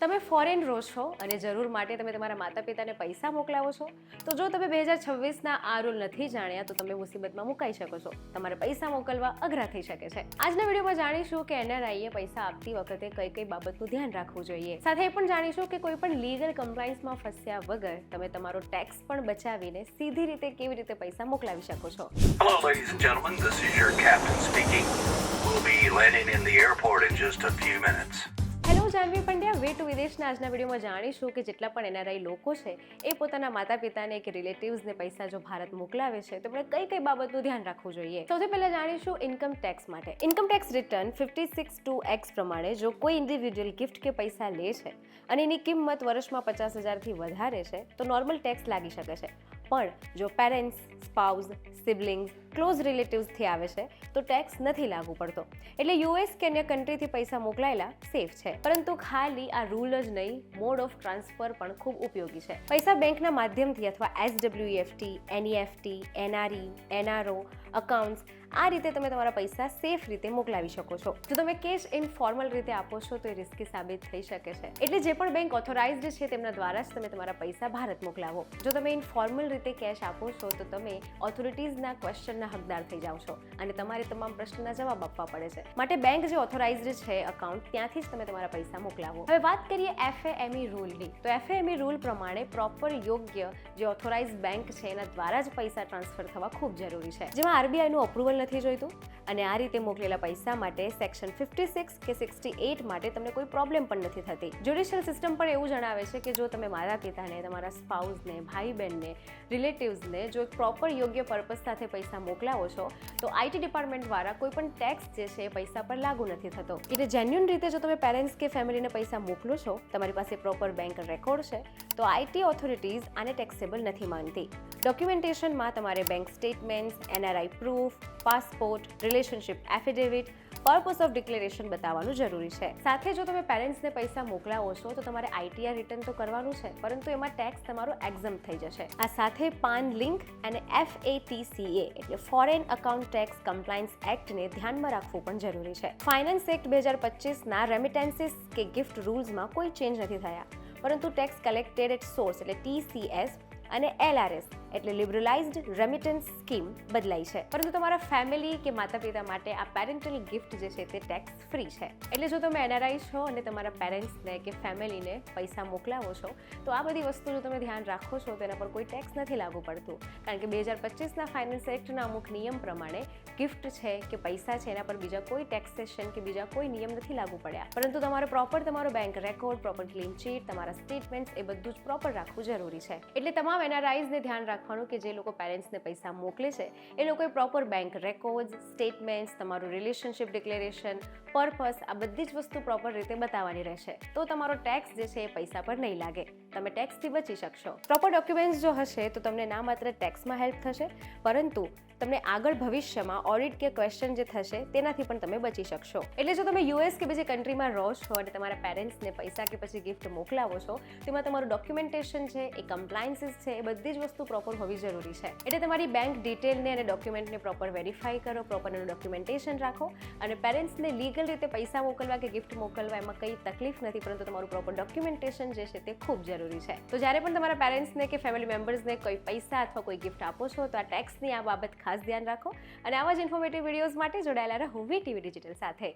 તમે ફોરેન રહો છો અને જરૂર માટે તમે તમારા માતા પિતાને પૈસા મોકલાવો છો, તો જો તમે 2026ના આ રૂલ નથી જાણ્યા તો તમે મુસીબતમાં મુકાઈ શકો છો. તમારે પૈસા મોકલવા અઘરા થઈ શકે છે. આજના વિડીયોમાં જાણીશું કે એનઆરઆઈએ પૈસા આપતી વખતે કઈ કઈ બાબતનું ધ્યાન રાખવું જોઈએ. સાથે એ પણ જાણીશું કે કોઈ પણ લીગલ કમ્પ્લાયન્સમાં ફસ્યા વગર તમે તમારો ટેક્સ પણ બચાવીને સીધી રીતે કેવી રીતે પૈસા મોકલાવી શકો છો. Hello, ladies and gentlemen. This is your captain speaking. We'll be landing in the airport in just a few minutes. Hello, Janvi Pandya way to વિદેશના આજના વિડીયોમાં જાણીશું કે જેટલા પણ એનઆરઆઈ લોકો છે એ પોતાના માતા પિતાને કે રિલેટિવ્સને પૈસા જો ભારત મોકલાવે છે તો આપણે કઈ કઈ બાબતનું ધ્યાન રાખવું જોઈએ. સૌથી પહેલા જાણીશું ઇન્કમ ટેક્સ માટે. ઇન્કમ ટેક્સ રિટર્ન 56(2)(x) પ્રમાણે જો કોઈ ઇન્ડિવિજ્યુઅલ ગિફ્ટ કે પૈસા લે છે અને એની કિંમત વર્ષમાં 50,000થી વધારે છે તો નોર્મલ ટેક્સ લાગી શકે છે. પણ જો પેરેન્ટ્સ, સ્પાઉસ, સિબલિંગ્સ, ક્લોઝ રિલેટિવ્સથી આવે છે તો ટેક્સ નથી લાગુ પડતો. એટલે યુએસ કે અન્ય કન્ટ્રીથી પૈસા મોકલાયેલા સેફ છે. પરંતુ ખાલી આ રૂલ જ નહીં, મોડ ઓફ ટ્રાન્સફર પણ ખૂબ ઉપયોગી છે. પૈસા બેંકના માધ્યમથી અથવા SWEFT, NEFT, NRE, NRO, accounts આ રીતે તમે તમારા પૈસા સેફ રીતે મોકલાવી શકો છો. જો તમે કેશ ઇનફોર્મલ રીતે આપો છો તો એ રિસ્કી સાબિત થઈ શકે છે. એટલે જે પણ બેંક ઓથોરાઇઝડ છે તેમના દ્વારા જ તમે તમારા પૈસા ભારત મોકલાવો. જો તમે ઇનફોર્મલ રીતે કેશ આપો છો તો તમે ઓથોરિટીઝના ક્વેશ્ચનના હકદાર થઈ જાઓ છો અને તમારે તમામ પ્રશ્નના જવાબ આપવા પડે છે. માટે બેંક જે ઓથોરાઇઝડ છે અકાઉન્ટ ત્યાંથી જ તમે તમારા પૈસા મોકલાવો. હવે વાત કરીએ FAME રૂલની. તો FAME રૂલ પ્રમાણે પ્રોપર યોગ્ય જે ઓથોરાઇઝડ બેંક છે એના દ્વારા જ પૈસા ટ્રાન્સફર થવા ખૂબ જરૂરી છે. જેમાં RBIનું અપ્રુવલ નથી જોઈતું અને આ રીતે મોકલેલા પૈસા માટે સેક્શન 56 કે 68 માટે તમને કોઈ પ્રોબ્લેમ પણ નથી થતી. જ્યુડિશિયલ સિસ્ટમ પણ એવું જણાવે છે કે જો તમે માતા પિતાને, તમારા સ્પાઉસને, ભાઈ બહેનને, રિલેટિવ્સને જો એક પ્રોપર યોગ્ય પર્પઝ સાથે પૈસા મોકલાવો છો તો IT ડિપાર્ટમેન્ટ દ્વારા કોઈ પણ ટેક્સ જે છે એ પૈસા પર લાગુ નથી થતો. એટલે જેન્યુઅન રીતે જો તમે પેરેન્ટ્સ કે ફેમિલીને પૈસા મોકલો છો, તમારી પાસે પ્રોપર બેંક રેકોર્ડ છે તો IT ઓથોરિટીઝ આને ટેક્સેબલ નથી માનતી. ડોક્યુમેન્ટેશનમાં તમારે bank statements, NRI proof, passport, relationship affidavit, purpose of declaration બતાવવાનું જરૂરી છે. સાથે જો તમે પેરેન્ટ્સને પૈસા મોકલાવો છો તો તમારે ITR રિટર્ન તો કરવાનું છે, પરંતુ એમાં ટેક્સ તમારો એક્ઝમ્પ થઈ જશે. આ સાથે પાન લિંક અને FATCA એટલે ફોરેન અકાઉન્ટ ટેક્સ કમ્પ્લાયન્સ એક્ટને ધ્યાનમાં રાખવું પણ જરૂરી છે. ફાઇનાન્સ એક્ટ 2025ના રેમિટેન્સીસ કે ગિફ્ટ રૂલ્સમાં કોઈ ચેન્જ નથી થયા, પરંતુ ટેક્સ કલેક્ટેડ એટ સોર્સ એટલે TCS અને LRS એટલે લિબરલાઇઝ્ડ રેમિટન્સ સ્કીમ બદલાઈ છે. પરંતુ તમારા ફેમિલી કે માતા પિતા માટે આ પેરેન્ટલ ગિફ્ટ જે છે તે ટેક્સ ફ્રી છે. એટલે જો તમે NRI છો અને તમારા પેરેન્ટ્સને કે ફેમિલીને પૈસા મોકલાવો છો તો આ બધી વસ્તુ જો તમે ધ્યાન રાખો છો તો એના પર કોઈ ટેક્સ નથી લાગુ પડતું. કારણ કે 2025ના ફાઇનાન્સ એક્ટના અમુક નિયમ પ્રમાણે ગિફ્ટ છે કે પૈસા છે એના પર બીજા કોઈ ટેક્સેશન કે બીજા કોઈ નિયમ નથી લાગુ પડ્યા. પરંતુ તમારે પ્રોપર તમારો bank record, proper clean chit, તમારા સ્ટેટમેન્ટ્સ એ બધું જ પ્રોપર રાખવું જરૂરી છે. એટલે તમામ NRIsને ધ્યાન રાખવાનું કે જે લોકો પેરેન્ટ્સને પૈસા મોકલે છે એ લોકોએ પ્રોપર બેંક રેકોર્ડ્સ, સ્ટેટમેન્ટ્સ, તમારું રિલેશનશિપ ડિક્લેરેશન, પર્પસ આ બધી જ વસ્તુ પ્રોપર રીતે બતાવવાની રહેશે. તો તમારો ટેક્સ જે છે એ પૈસા પર નહીં લાગે, તમે ટેક્સથી બચી શકશો. પ્રોપર ડોક્યુમેન્ટ્સ જો હશે તો તમને ના માત્ર ટેક્સમાં હેલ્પ થશે પરંતુ તમને આગળ ભવિષ્યમાં ઓડિટ કે ક્વેશ્ચન જે થશે તેનાથી પણ તમે બચી શકશો. એટલે જો તમે US કે બીજી કન્ટ્રીમાં રહો છો અને તમારા પેરેન્ટ્સને પૈસા કે પછી ગિફ્ટ મોકલાવો છો તેમાં તમારું ડોક્યુમેન્ટેશન છે, એ કમ્પ્લાયન્સીસ છે, એ બધી જ વસ્તુ પ્રોપર હોવી જરૂરી છે. એટલે તમારી બેંક ડિટેલને અને ડોક્યુમેન્ટને પ્રોપર વેરીફાઈ કરો, પ્રોપર એનું ડોક્યુમેન્ટેશન રાખો અને પેરેન્ટ્સને લીગલ રીતે પૈસા મોકલવા કે ગિફ્ટ મોકલવા એમાં કંઈ તકલીફ નથી, પરંતુ તમારું પ્રોપર ડોક્યુમેન્ટેશન જે છે તે ખૂબ જરૂરી છે. તો જ્યારે પણ તમારા પેરેન્ટ્સને કે ફેમિલી મેમ્બર્સને કોઈ પૈસા અથવા કોઈ ગિફ્ટ આપો છો તો આ ટેક્સની આ બાબત ખાસ ધ્યાન રાખો અને આવા જ ઇન્ફોર્મેટિવ વિડીયોઝ માટે જોડાયેલા રહો VTV ડિજિટલ સાથે.